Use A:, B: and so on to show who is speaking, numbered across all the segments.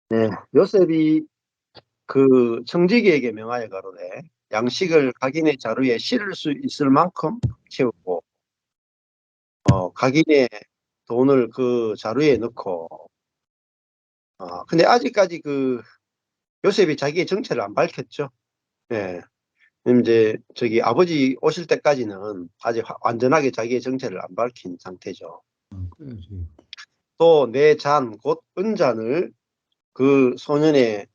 A: 네, 요셉이 그 청지기에게 명하여 가로되 양식을 각인의 자루에 실을 수 있을 만큼 채우고 각인의 돈을 그 자루에 넣고 근데 아직까지 그 요셉이 자기의 정체를 안 밝혔죠. 예. 이제 저기 아버지 오실 때까지는 아직 완전하게 자기의 정체를 안 밝힌 상태죠.
B: 그래야지.
A: 또 내 잔 곧 은잔을 그 소년의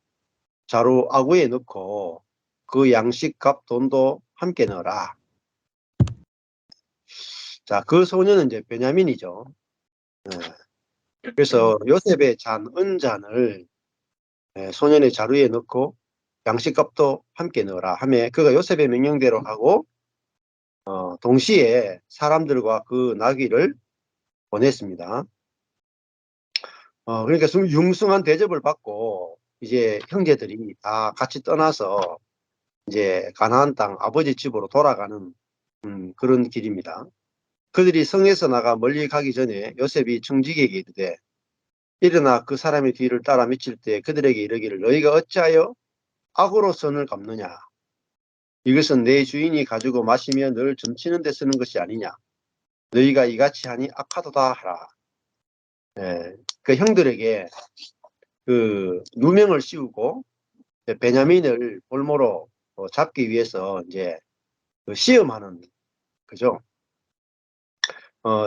A: 자루 아구에 넣고 그 양식값 돈도 함께 넣어라. 자, 그 소년은 이제 베냐민이죠. 예. 그래서 요셉의 잔, 은잔을 소년의 자루에 넣고 양식값도 함께 넣어라 하며 그가 요셉의 명령대로 하고 동시에 사람들과 그 나귀를 보냈습니다. 그러니까 융숭한 대접을 받고 이제 형제들이 다 같이 떠나서 이제 가나안 땅 아버지 집으로 돌아가는 그런 길입니다. 그들이 성에서 나가 멀리 가기 전에 요셉이 청지기에게 이르되 일어나 그 사람의 뒤를 따라 미칠 때 그들에게 이르기를 너희가 어찌하여 악으로 선을 갚느냐 이것은 내 주인이 가지고 마시며 늘 점치는 데 쓰는 것이 아니냐 너희가 이같이 하니 악하도다 하라. 예, 그 형들에게 그 누명을 씌우고 베냐민을 볼모로 잡기 위해서 이제 그 시험하는 그죠.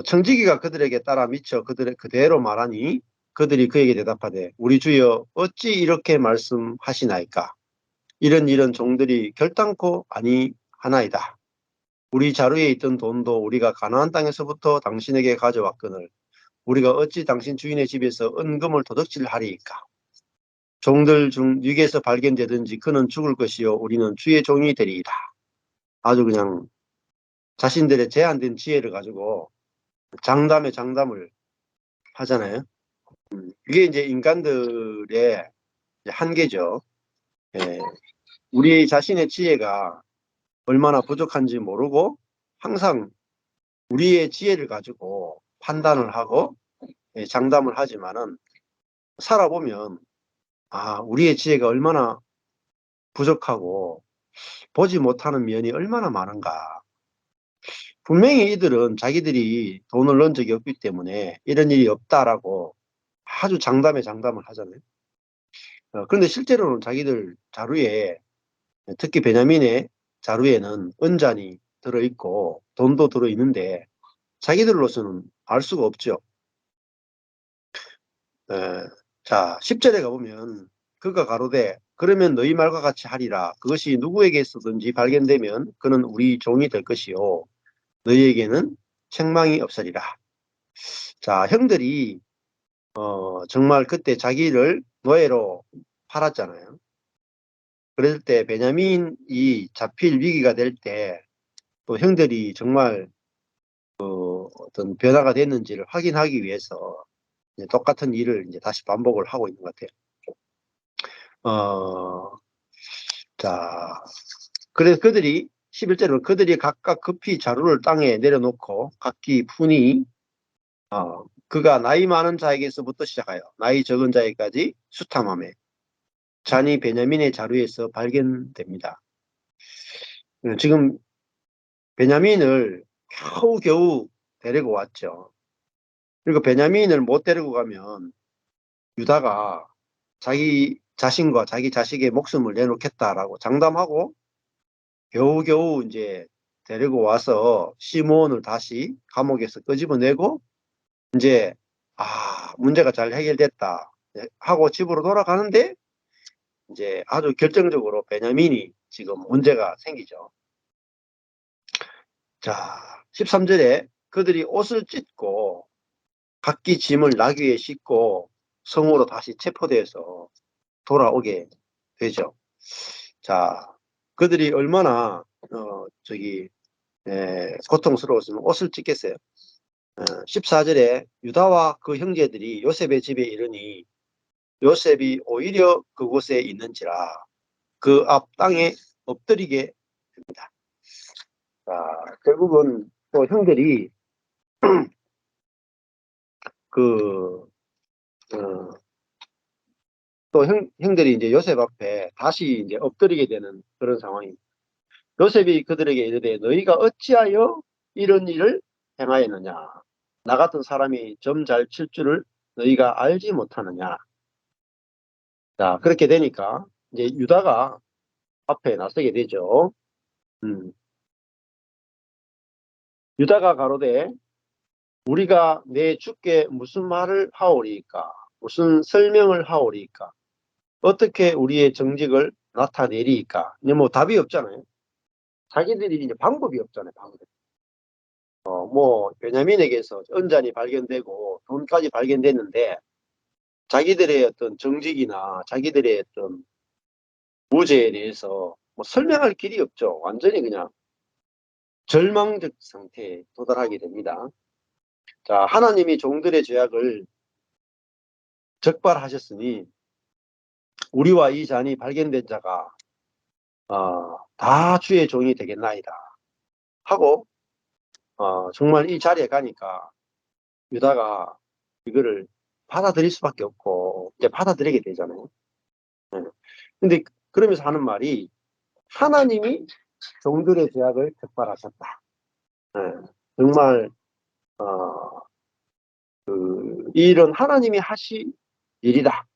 A: 청지기가 그들에게 따라 미쳐 그들의 그대로 말하니 그들이 그에게 대답하되 우리 주여 어찌 이렇게 말씀하시나이까 이런 종들이 결단코 아니하나이다. 우리 자루에 있던 돈도 우리가 가나안 땅에서부터 당신에게 가져왔거늘 우리가 어찌 당신 주인의 집에서 은금을 도둑질하리이까. 종들 중 육에서 발견되든지 그는 죽을 것이요 우리는 주의 종이 되리이다. 아주 그냥 자신들의 제한된 지혜를 가지고 장담에 장담을 하잖아요. 이게 이제 인간들의 한계죠. 예. 우리 자신의 지혜가 얼마나 부족한지 모르고 항상 우리의 지혜를 가지고 판단을 하고 장담을 하지만은 살아보면 우리의 지혜가 얼마나 부족하고 보지 못하는 면이 얼마나 많은가. 분명히 이들은 자기들이 돈을 넣은 적이 없기 때문에 이런 일이 없다라고 아주 장담에 장담을 하잖아요. 그런데 실제로는 자기들 자루에 특히 베냐민의 자루에는 은잔이 들어있고 돈도 들어있는데 자기들로서는 알 수가 없죠. 자, 10절에 가보면 그가 가로되 그러면 너희 말과 같이 하리라. 그것이 누구에게서든지 발견되면 그는 우리 종이 될 것이요 너희에게는 책망이 없으리라. 자, 형들이 정말 그때 자기를 노예로 팔았잖아요. 그럴 때 베냐민이 잡힐 위기가 될 때 또 형들이 정말 어떤 변화가 됐는지를 확인하기 위해서 이제 똑같은 일을 이제 다시 반복을 하고 있는 것 같아요. 어, 자, 그래서 그들이 11절로 그들이 각각 급히 자루를 땅에 내려놓고 각기 푼이 그가 나이 많은 자에게서부터 시작하여 나이 적은 자에까지 수탐하며 잔이 베냐민의 자루에서 발견됩니다. 지금 베냐민을 겨우겨우 데리고 왔죠. 그리고 베냐민을 못 데리고 가면 유다가 자기 자신과 자기 자식의 목숨을 내놓겠다라고 장담하고 겨우겨우 이제 데리고 와서 시므온을 다시 감옥에서 끄집어내고 이제 문제가 잘 해결됐다 하고 집으로 돌아가는데 이제 아주 결정적으로 베냐민이 지금 문제가 생기죠. 자, 13절에 그들이 옷을 찢고 각기 짐을 나귀에 싣고 성으로 다시 체포돼서 돌아오게 되죠. 자, 그들이 얼마나 저기 고통스러웠으면 옷을 찢겠어요. 14절에 유다와 그 형제들이 요셉의 집에 이르니 요셉이 오히려 그곳에 있는지라 그 앞 땅에 엎드리게 됩니다. 자, 결국은 또 형들이 그 또 형들이 이제 요셉 앞에 다시 이제 엎드리게 되는 그런 상황입니다. 요셉이 그들에게 이르되 너희가 어찌하여 이런 일을 행하였느냐? 나 같은 사람이 점 잘 칠 줄을 너희가 알지 못하느냐? 자, 그렇게 되니까 이제 유다가 앞에 나서게 되죠. 유다가 가로되 우리가 내 주께 무슨 말을 하오리이까? 무슨 설명을 하오리이까? 어떻게 우리의 정직을 나타내리이까? 뭐 답이 없잖아요. 자기들이 이제 방법이 없잖아요. 방법이. 뭐 베냐민에게서 은잔이 발견되고 돈까지 발견됐는데 자기들의 어떤 정직이나 자기들의 어떤 무죄에 대해서 뭐 설명할 길이 없죠. 완전히 그냥 절망적 상태에 도달하게 됩니다. 자, 하나님이 종들의 죄악을 적발하셨으니 우리와 이 잔이 발견된 자가 다 주의 종이 되겠나이다 하고 정말 이 자리에 가니까 유다가 이거를 받아들일 수밖에 없고 이제 받아들이게 되잖아요. 네. 근데 그러면서 하는 말이 하나님이 종들의 죄악을 적발하셨다. 네. 정말 이 일은 하나님이 하시 일이다.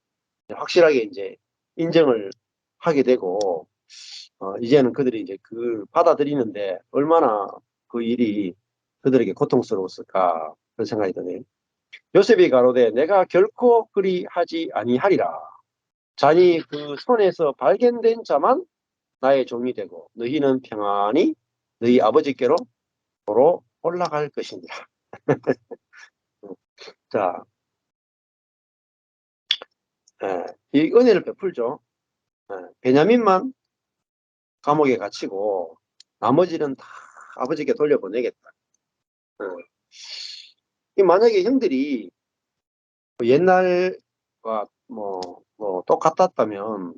A: 확실하게 이제 인정을 하게 되고 이제는 그들이 이제 그 받아들이는데 얼마나 그 일이 그들에게 고통스러웠을까 그런 생각이 드네요. 요셉이 가로되 내가 결코 그리하지 아니하리라. 잔이 그 손에서 발견된 자만 나의 종이 되고 너희는 평안히 너희 아버지께로 도로 올라갈 것이니라. 자, 이 은혜를 베풀죠. 베냐민만 감옥에 갇히고 나머지는 다 아버지께 돌려보내겠다. 만약에 형들이 옛날과 뭐 똑같았다면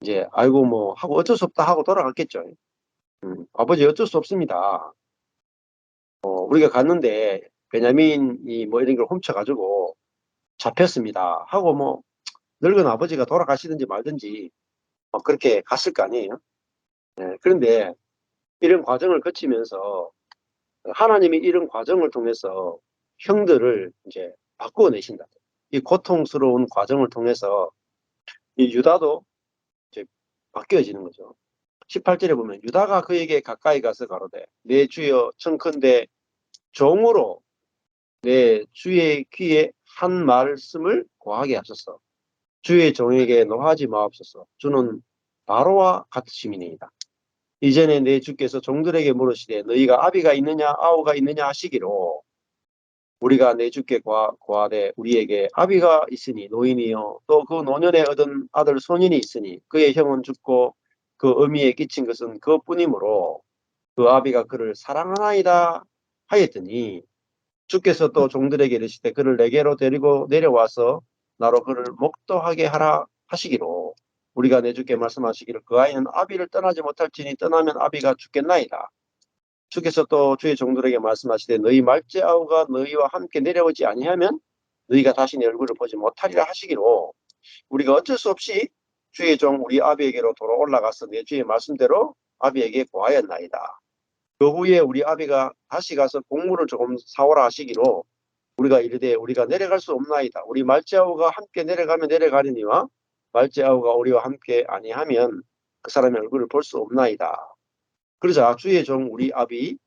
A: 이제 아이고 뭐 하고 어쩔 수 없다 하고 돌아갔겠죠. 아버지 어쩔 수 없습니다. 우리가 갔는데 베냐민이 뭐 이런 걸 훔쳐가지고 잡혔습니다 하고 뭐 늙은 아버지가 돌아가시든지 말든지 그렇게 갔을 거 아니에요. 그런데 이런 과정을 거치면서 하나님이 이런 과정을 통해서 형들을 이제 바꾸어내신다. 이 고통스러운 과정을 통해서 이 유다도 이제 바뀌어지는 거죠. 18절에 보면 유다가 그에게 가까이 가서 가로되 내 주여 청컨대 종으로 내 주의 귀에 한 말씀을 고하게 하소서. 주의 종에게 노하지 마옵소서. 주는 바로와 같으심이니이다. 이전에 내 주께서 종들에게 물으시되 너희가 아비가 있느냐 아우가 있느냐 하시기로 우리가 내 주께 고하되 우리에게 아비가 있으니 노인이요 또 그 노년에 얻은 아들 소년이 있으니 그의 형은 죽고 그 어미에 끼친 것은 그뿐이므로 그 아비가 그를 사랑하나이다 하였더니 주께서 또 종들에게 이르시되 그를 내게로 데리고 내려와서 나로 그를 목도하게 하라 하시기로 우리가 내 주께 말씀하시기를 그 아이는 아비를 떠나지 못할지니 떠나면 아비가 죽겠나이다. 주께서 또 주의 종들에게 말씀하시되 너희 말째 아우가 너희와 함께 내려오지 아니하면 너희가 다시 내 얼굴을 보지 못하리라 하시기로 우리가 어쩔 수 없이 주의 종 우리 아비에게로 돌아 올라가서 내 주의 말씀대로 아비에게 고하였나이다. 그 후에 우리 아비가 다시 가서 곡물을 조금 사오라 하시기로 우리가 이르되 우리가 내려갈 수 없나이다. 우리 말째 아우가 함께 내려가면 내려가리니와 말째 아우가 우리와 함께 아니하면 그 사람의 얼굴을 볼 수 없나이다. 그러자 주의 종 우리 아비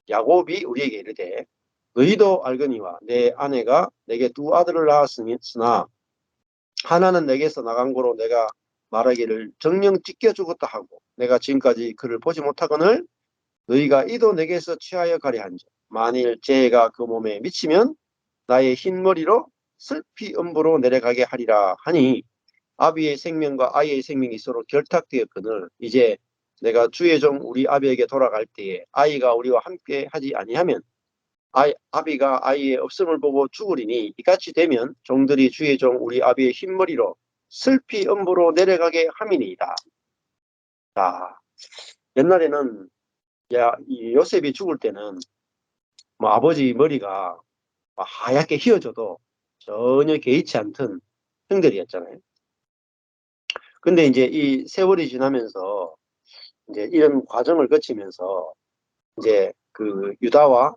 A: 야곱이 우리에게 이르되 너희도 알거니와 내 아내가 내게 두 아들을 낳았으나 하나는 내게서 나간 거로 내가 말하기를 정령 찢겨 죽었다 하고 내가 지금까지 그를 보지 못하거늘 너희가 이도 내게서 취하여 가려 한즉 만일 재해가 그 몸에 미치면 나의 흰머리로 슬피 음부로 내려가게 하리라 하니 아비의 생명과 아이의 생명이 서로 결탁되었거늘 이제 내가 주의 종 우리 아비에게 돌아갈 때에 아이가 우리와 함께 하지 아니하면 아비가 아이의 없음을 보고 죽으리니 이같이 되면 종들이 주의 종 우리 아비의 흰머리로 슬피 음부로 내려가게 함이니이다. 자, 옛날에는 이 요셉이 죽을 때는 뭐 아버지 머리가 하얗게 휘어져도 전혀 개의치 않던 형들이었잖아요. 근데 이제 이 세월이 지나면서 이제 이런 과정을 거치면서 이제 그 유다와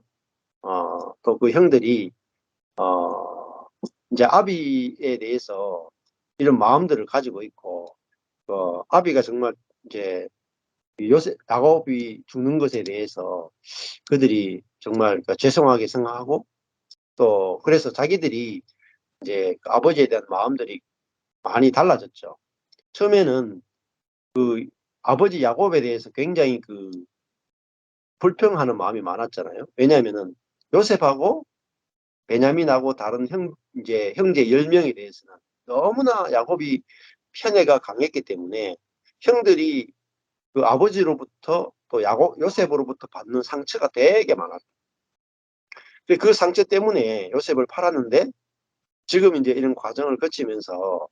A: 또 그 형들이 이제 아비에 대해서 이런 마음들을 가지고 있고, 아비가 정말 이제 요셉 야곱이 죽는 것에 대해서 그들이 정말 죄송하게 생각하고, 또 그래서 자기들이 이제 그 아버지에 대한 마음들이 많이 달라졌죠. 처음에는 그 아버지 야곱에 대해서 굉장히 그 불평하는 마음이 많았잖아요. 왜냐하면은 요셉하고 베냐민하고 다른 이제 형제 10명에 대해서는 너무나 야곱이 편애가 강했기 때문에 형들이 그 아버지로부터 또 요셉으로부터 받는 상처가 되게 많았어요. 그 상처 때문에 요셉을 팔았는데, 지금 이제 이런 과정을 거치면서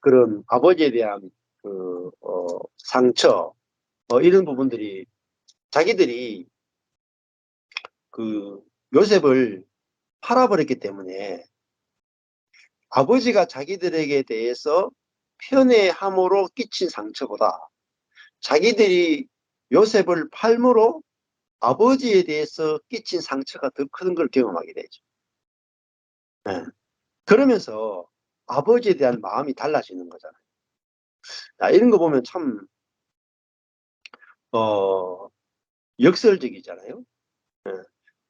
A: 그런 아버지에 대한 그 상처, 이런 부분들이 자기들이 그 요셉을 팔아버렸기 때문에 아버지가 자기들에게 대해서 편애함으로 끼친 상처보다 자기들이 요셉을 팔므로 아버지에 대해서 끼친 상처가 더 큰 걸 경험하게 되죠. 네. 그러면서 아버지에 대한 마음이 달라지는 거잖아요. 이런 거 보면 참 어, 역설적이잖아요. 네.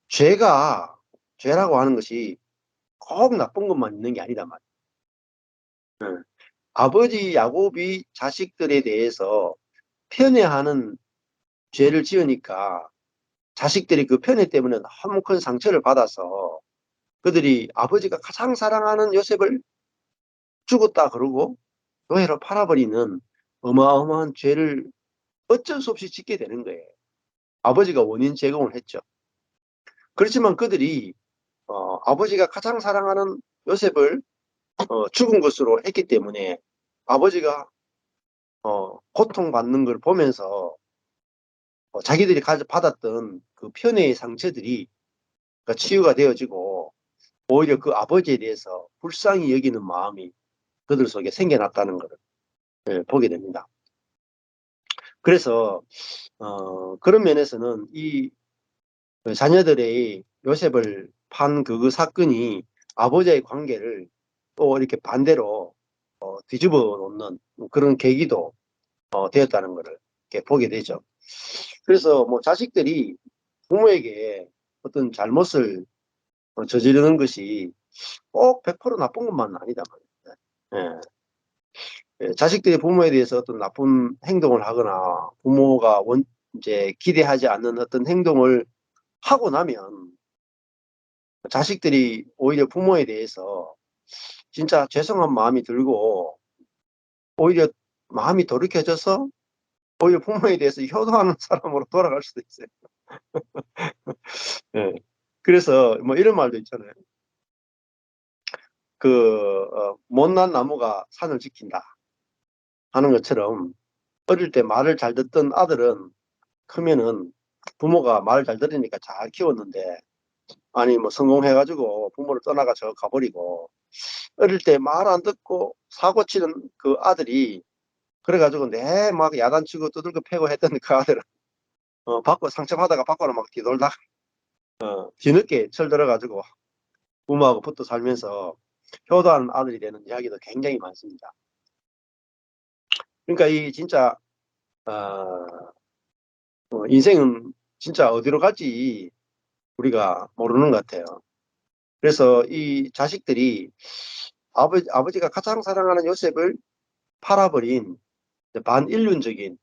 A: 죄라고 하는 것이 꼭 나쁜 것만 있는 게 아니다 말이에요. 네. 아버지 야곱이 자식들에 대해서 편애하는 죄를 지으니까 자식들이 그 편애 때문에 너무 큰 상처를 받아서 그들이 아버지가 가장 사랑하는 요셉을 죽었다 그러고 노예로 팔아버리는 어마어마한 죄를 어쩔 수 없이 짓게 되는 거예요. 아버지가 원인 제공을 했죠. 그렇지만 그들이 아버지가 가장 사랑하는 요셉을 죽은 것으로 했기 때문에 아버지가 고통받는 걸 보면서 자기들이 받았던 그 편애의 상처들이 치유가 되어지고 오히려 그 아버지에 대해서 불쌍히 여기는 마음이 그들 속에 생겨났다는 것을 보게 됩니다. 그래서 그런 면에서는 이 자녀들의 요셉을 판 그 사건이 아버지의 관계를 또 이렇게 반대로 뒤집어 놓는 그런 계기도 되었다는 것을 이렇게 보게 되죠. 그래서 뭐 자식들이 부모에게 어떤 잘못을 저지르는 것이 꼭 100% 나쁜 것만은 아니다 말이에요. 예. 자식들이 부모에 대해서 어떤 나쁜 행동을 하거나 부모가 이제 기대하지 않는 어떤 행동을 하고 나면 자식들이 오히려 부모에 대해서 진짜 죄송한 마음이 들고 오히려 마음이 돌이켜져서 오히려 부모에 대해서 효도하는 사람으로 돌아갈 수도 있어요. 예. 그래서 뭐 이런 말도 있잖아요. 못난 나무가 산을 지킨다 하는 것처럼 어릴 때 말을 잘 듣던 아들은 크면은 부모가 말을 잘 들으니까 잘 키웠는데, 아니 뭐 성공해가지고 부모를 떠나가 저 가버리고 어릴 때 말 안 듣고 사고 치는 그 아들이 그래가지고 내 막 야단치고 두들겨 패고 했던 그 아들은 받고 상처받아가 밖으로 막 뒤돌다가 뒤늦게 철들어가지고 부모하고 붙어 살면서 효도하는 아들이 되는 이야기도 굉장히 많습니다. 그러니까 이 진짜 인생은 진짜 어디로 갈지 우리가 모르는 것 같아요. 그래서 이 자식들이 아버지가 가장 사랑하는 요셉을 팔아버린 반인륜적인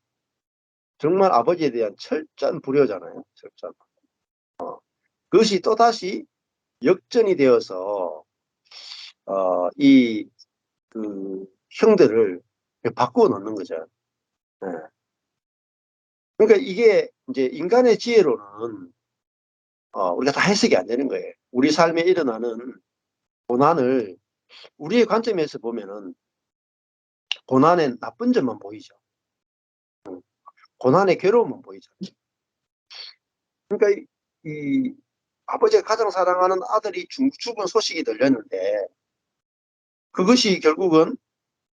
A: 정말 아버지에 대한 철저한 불효잖아요. 철저한. 그것이 또다시 역전이 되어서 이 그 형들을 바꾸어 놓는 거죠. 네. 그러니까 이게 이제 인간의 지혜로는 우리가 다 해석이 안 되는 거예요. 우리 삶에 일어나는 고난을 우리의 관점에서 보면은 고난의 나쁜 점만 보이죠. 고난의 괴로움만 보이죠. 그러니까 이 아버지가 가장 사랑하는 아들이 죽은 소식이 들렸는데 그것이 결국은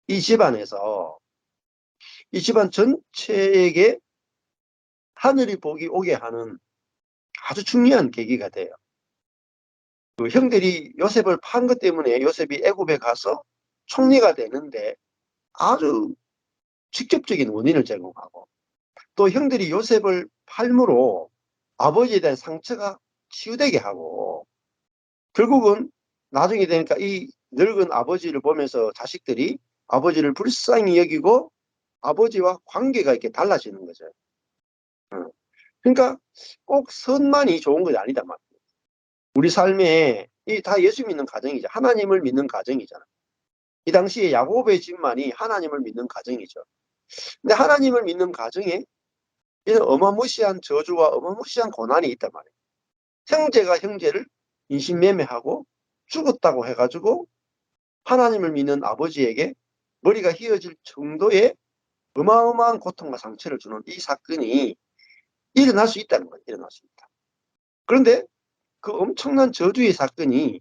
A: 이 집안에서 이 집안 전체에게 하늘이 복이 오게 하는 아주 중요한 계기가 돼요. 그 형들이 요셉을 판 것 때문에 요셉이 애굽에 가서 총리가 되는데 아주 직접적인 원인을 제공하고, 또 형들이 요셉을 팔므로 아버지에 대한 상처가 치유되게 하고, 결국은 나중에 되니까 이 늙은 아버지를 보면서 자식들이 아버지를 불쌍히 여기고 아버지와 관계가 이렇게 달라지는 거죠. 그러니까 꼭 선만이 좋은 건 아니다 말이에요. 우리 삶에 이 다 예수 믿는 가정이죠. 하나님을 믿는 가정이잖아요. 이 당시에 야곱의 집만이 하나님을 믿는 가정이죠. 근데 하나님을 믿는 가정에 이런 어마무시한 저주와 어마무시한 고난이 있단 말이에요. 형제가 형제를 인신매매하고 죽었다고 해가지고 하나님을 믿는 아버지에게 머리가 휘어질 정도의 어마어마한 고통과 상처를 주는 이 사건이 일어날 수 있다는 거예요. 일어날 수 있다. 그런데 그 엄청난 저주의 사건이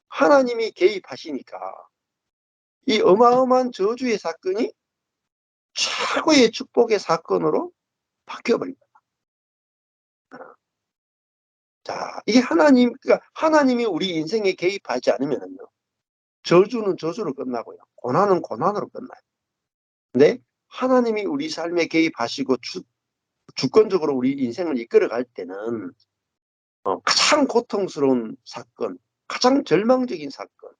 A: 하나님이 개입하시니까 이 어마어마한 저주의 사건이 최고의 축복의 사건으로 바뀌어버립니다. 자, 이게 그러니까 하나님이 우리 인생에 개입하지 않으면요, 저주는 저주로 끝나고요, 고난은 고난으로 끝나요. 근데 하나님이 우리 삶에 개입하시고 주권적으로 우리 인생을 이끌어갈 때는 가장 고통스러운 사건, 가장 절망적인 사건,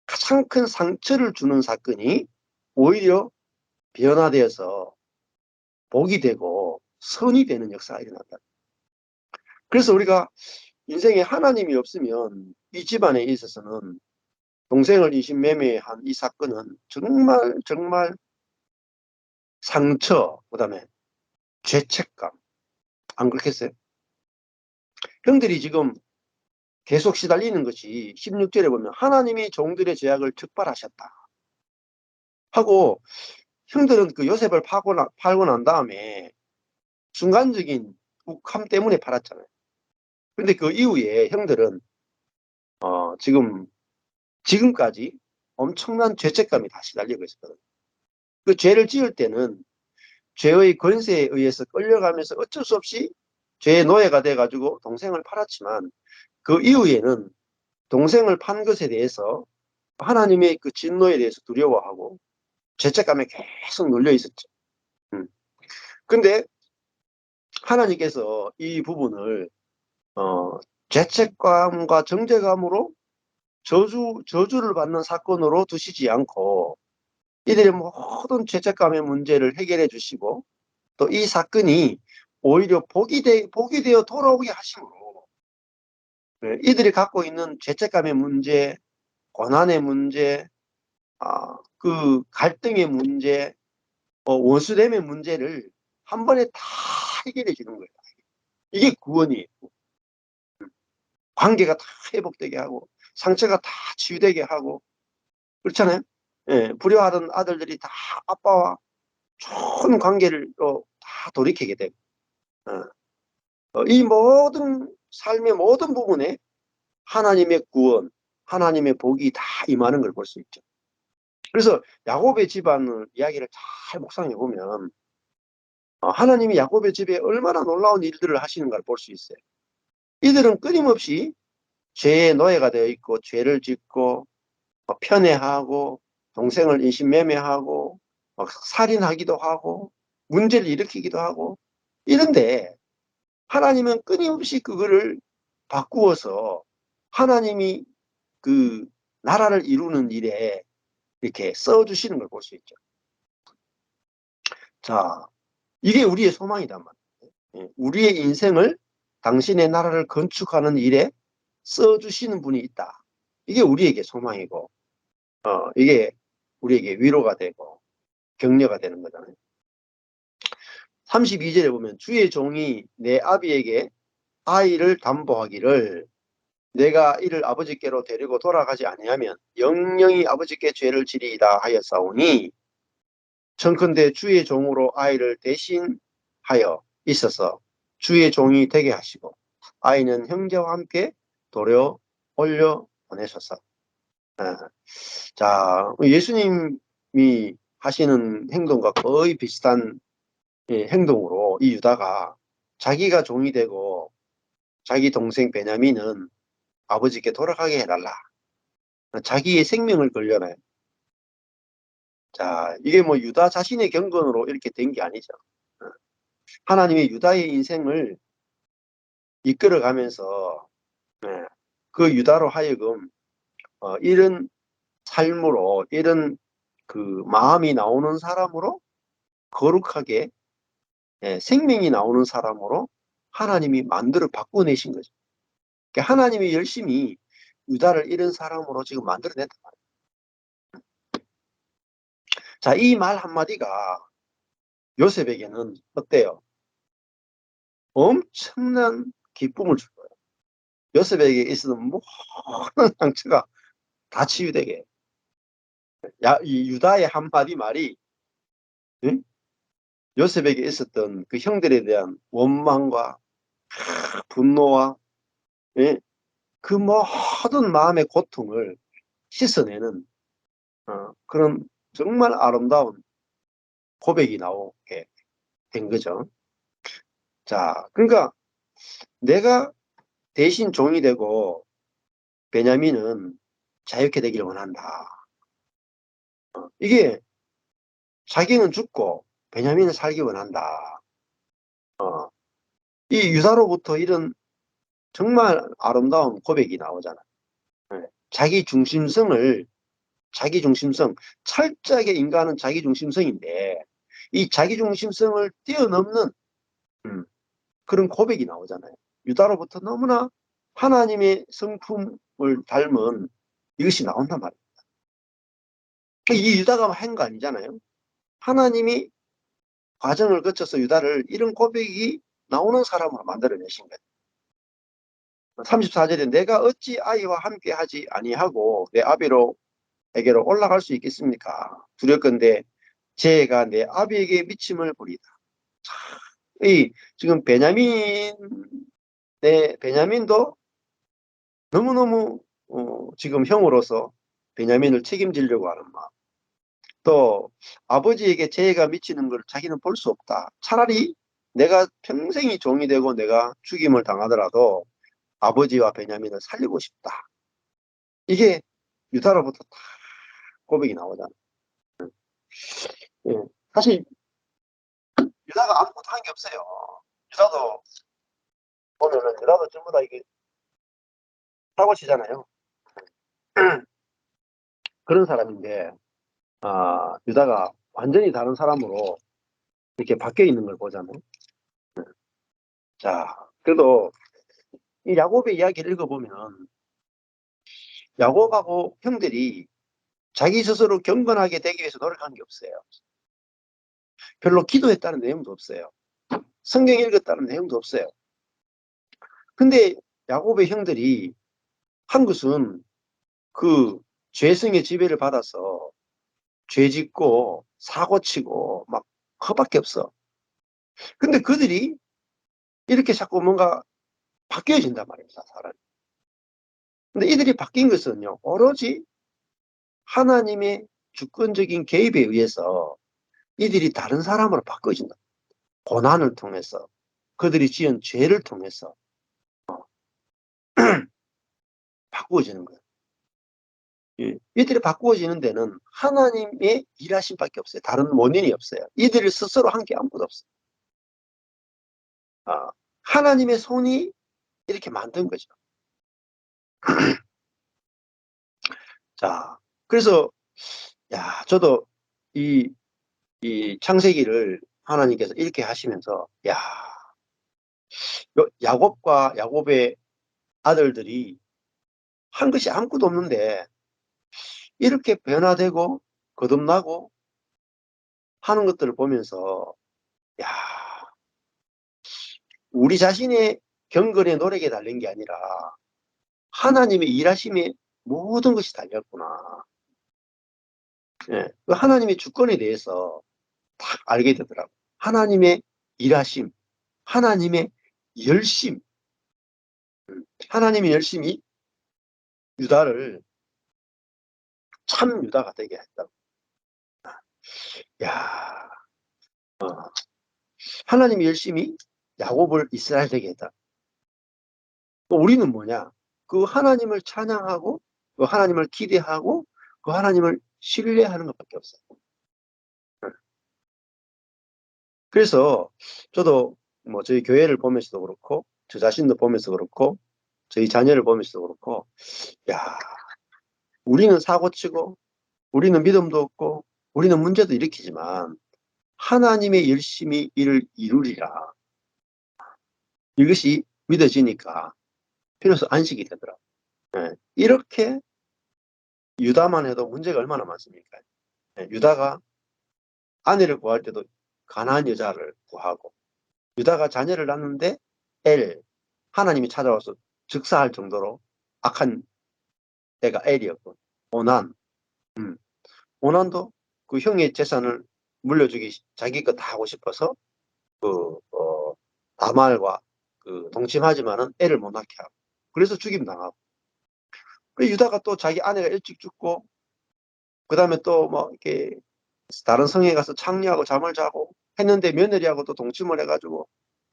A: 가장 큰 상처를 주는 사건이 오히려 변화되어서 복이 되고 선이 되는 역사가 일어난다. 그래서 우리가 인생에 하나님이 없으면 이 집안에 있어서는 동생을 인신매매한 이 사건은 정말 정말 상처, 그다음에 죄책감, 안 그렇겠어요? 형들이 지금 계속 시달리는 것이 16절에 보면 하나님이 종들의 죄악을 적발하셨다 하고, 형들은 그 요셉을 팔고 난 다음에 순간적인 욱함 때문에 팔았잖아요. 근데 그 이후에 형들은 지금까지 엄청난 죄책감이 다 시달리고 있었거든요. 그 죄를 지을 때는 죄의 권세에 의해서 끌려가면서 어쩔 수 없이 죄의 노예가 돼가지고 동생을 팔았지만, 그 이후에는 동생을 판 것에 대해서 하나님의 그 진노에 대해서 두려워하고 죄책감에 계속 눌려 있었죠. 근데 하나님께서 이 부분을 죄책감과 정죄감으로 저주를 받는 사건으로 두시지 않고 이들의 모든 죄책감의 문제를 해결해 주시고, 또 이 사건이 오히려 복이 되어 돌아오게 하심으로 이들이 갖고 있는 죄책감의 문제, 고난의 문제, 그 갈등의 문제, 원수됨의 문제를 한 번에 다 해결해 주는 거예요. 이게 구원이에요. 관계가 다 회복되게 하고 상처가 다 치유되게 하고, 그렇잖아요. 예, 불효하던 아들들이 다 아빠와 좋은 관계를 다 돌이키게 되고, 이 모든 삶의 모든 부분에 하나님의 구원, 하나님의 복이 다 임하는 걸 볼 수 있죠. 그래서 야곱의 집안을 이야기를 잘 묵상해 보면 하나님이 야곱의 집에 얼마나 놀라운 일들을 하시는가를 볼 수 있어요. 이들은 끊임없이 죄의 노예가 되어 있고 죄를 짓고 편애하고 동생을 인신매매하고 살인하기도 하고 문제를 일으키기도 하고 이런데, 하나님은 끊임없이 그거를 바꾸어서 하나님이 그 나라를 이루는 일에 이렇게 써주시는 걸 볼 수 있죠. 자, 이게 우리의 소망이란 말이에요. 우리의 인생을 당신의 나라를 건축하는 일에 써주시는 분이 있다. 이게 우리에게 소망이고, 이게 우리에게 위로가 되고 격려가 되는 거잖아요. 32절에 보면 주의 종이 내 아비에게 아이를 담보하기를 내가 이를 아버지께로 데리고 돌아가지 아니하면 영영이 아버지께 죄를 지리이다 하였사오니, 청컨대 주의 종으로 아이를 대신하여 있어서 주의 종이 되게 하시고 아이는 형제와 함께 도려 올려 보내소서. 자, 예수님이 하시는 행동과 거의 비슷한 행동으로 이 유다가 자기가 종이 되고 자기 동생 베냐민은 아버지께 돌아가게 해달라. 자기의 생명을 걸려놔요. 자, 이게 뭐 유다 자신의 경건으로 이렇게 된 게 아니죠. 하나님이 유다의 인생을 이끌어가면서 그 유다로 하여금 이런 삶으로, 이런 그 마음이 나오는 사람으로 거룩하게 생명이 나오는 사람으로 하나님이 만들어 바꿔내신 거죠. 그러니까 하나님이 열심히 유다를 이런 사람으로 지금 만들어냈단 말이에요. 자, 이 말 한마디가 요셉에게는 어때요? 엄청난 기쁨을 줄 거예요. 요셉에게 있었던 모든 상처가 다 치유되게. 이 유다의 한마디 말이 응? 요셉에게 있었던 그 형들에 대한 원망과 분노와 그 모든 마음의 고통을 씻어내는 그런 정말 아름다운 고백이 나오게 된 거죠. 자, 그러니까 내가 대신 종이 되고 베냐민은 자유케 되기를 원한다. 이게 자기는 죽고 베냐민은 살기 원한다. 어, 이 유다로부터 이런 정말 아름다운 고백이 나오잖아요. 자기 중심성을 자기 중심성, 철저하게 인간은 자기 중심성인데 이 자기 중심성을 뛰어넘는 음, 그런 고백이 나오잖아요. 유다로부터 너무나 하나님의 성품을 닮은 이것이 나온단 말이에요. 이 유다가 한 거 아니잖아요. 하나님이 과정을 거쳐서 유다를 이런 고백이 나오는 사람으로 만들어내신 거예요. 34절에 내가 어찌 아이와 함께 하지 아니하고 내 아비에게로 올라갈 수 있겠습니까? 두렵건대 재가 내 아비에게 미침을 보리다. 지금 베냐민도 너무너무 지금 형으로서 베냐민을 책임지려고 하는 마음. 또 아버지에게 재해가 미치는 걸 자기는 볼 수 없다. 차라리 내가 평생이 종이 되고 내가 죽임을 당하더라도 아버지와 베냐민을 살리고 싶다. 이게 유다로부터 다 고백이 나오잖아. 예. 사실 유다가 아무것도 한 게 없어요. 유다도 보면은 유다도 전부 다 이게 사고 치잖아요. 그런 사람인데 유다가 완전히 다른 사람으로 이렇게 바뀌어 있는 걸 보잖아요. 자, 그래도 이 야곱의 이야기를 읽어보면 야곱하고 형들이 자기 스스로 경건하게 되기 위해서 노력한 게 없어요. 별로 기도했다는 내용도 없어요. 성경 읽었다는 내용도 없어요. 근데 야곱의 형들이 한 것은 그 죄성의 지배를 받아서 죄 짓고 사고 치고 막 그밖에 없어. 근데 그들이 이렇게 자꾸 뭔가 바뀌어진단 말입니다, 사람이. 근데 이들이 바뀐 것은요, 오로지 하나님의 주권적인 개입에 의해서 이들이 다른 사람으로 바꿔진다. 고난을 통해서, 그들이 지은 죄를 통해서 바꾸어지는 거예요. 이들이 바꾸어지는 데는 하나님의 일하심밖에 없어요. 다른 원인이 없어요. 이들을 스스로 한 게 아무것도 없어요. 하나님의 손이 이렇게 만든 거죠. 자, 그래서 저도 이 창세기를 하나님께서 이렇게 하시면서 야곱과 야곱의 아들들이 한 것이 아무것도 없는데 이렇게 변화되고 거듭나고 하는 것들을 보면서 야, 우리 자신의 경건의 노력에 달린 게 아니라 하나님의 일하심에 모든 것이 달렸구나. 그 하나님의 주권에 대해서 딱 알게 되더라고. 하나님의 일하심, 하나님의 열심, 하나님의 열심이 유다를 참 유다가 되게 했다고. 야, 어, 하나님이 열심히 야곱을 이스라엘에게 했다. 또 우리는 뭐냐? 그 하나님을 찬양하고, 그 하나님을 기대하고, 그 하나님을 신뢰하는 것밖에 없어요. 그래서 저도 뭐 저희 교회를 보면서도 그렇고, 저 자신도 보면서 그렇고, 저희 자녀를 보면서도 그렇고, 야, 우리는 사고치고, 우리는 믿음도 없고, 우리는 문제도 일으키지만, 하나님의 열심히 이를 이루리라. 이것이 믿어지니까, 비로소 안식이 되더라. 예, 이렇게 유다만 해도 문제가 얼마나 많습니까? 예, 유다가 아내를 구할 때도 가나안 여자를 구하고, 유다가 자녀를 낳는데 엘, 하나님이 찾아와서 즉사할 정도로 악한 애가 엘이었고, 오난, 음, 오난도 그 형의 재산을 물려주기 자기 거 다 하고 싶어서 그 다말과 그 동침하지만은 애를 못 낳게 하고, 그래서 죽임 당하고. 그 유다가 또 자기 아내가 일찍 죽고, 그 다음에 또 뭐 이렇게 다른 성에 가서 창녀하고 잠을 자고 했는데 며느리하고 또 동침을 해가지고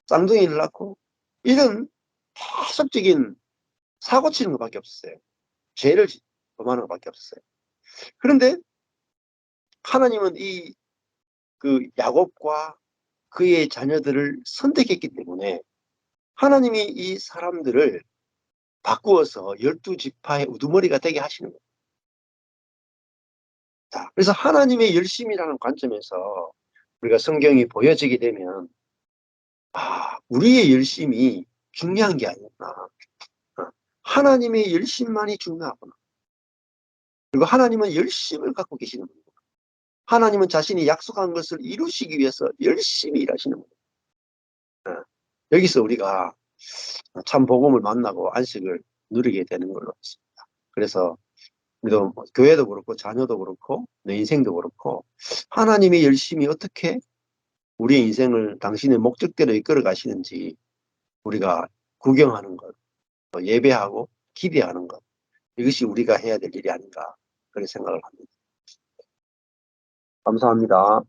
A: 쌍둥이를 낳고, 이런 계속적인 사고 치는 것밖에 없었어요. 죄를 범하는 것밖에 없었어요. 그런데 하나님은 이 그 야곱과 그의 자녀들을 선택했기 때문에 하나님이 이 사람들을 바꾸어서 12지파의 우두머리가 되게 하시는 거예요. 자, 그래서 하나님의 열심이라는 관점에서 우리가 성경이 보여지게 되면, 우리의 열심이 중요한 게 아니구나. 하나님의 열심만이 중요하구나. 그리고 하나님은 열심을 갖고 계시는 분이구나. 하나님은 자신이 약속한 것을 이루시기 위해서 열심히 일하시는 분이구나. 여기서 우리가 참 복음을 만나고 안식을 누리게 되는 걸로 있습니다. 그래서 우리도 교회도 그렇고 자녀도 그렇고 내 인생도 그렇고 하나님의 열심히 어떻게 우리의 인생을 당신의 목적대로 이끌어 가시는지 우리가 구경하는 것, 예배하고 기대하는 것, 이것이 우리가 해야 될 일이 아닌가 그런 생각을 합니다. 감사합니다.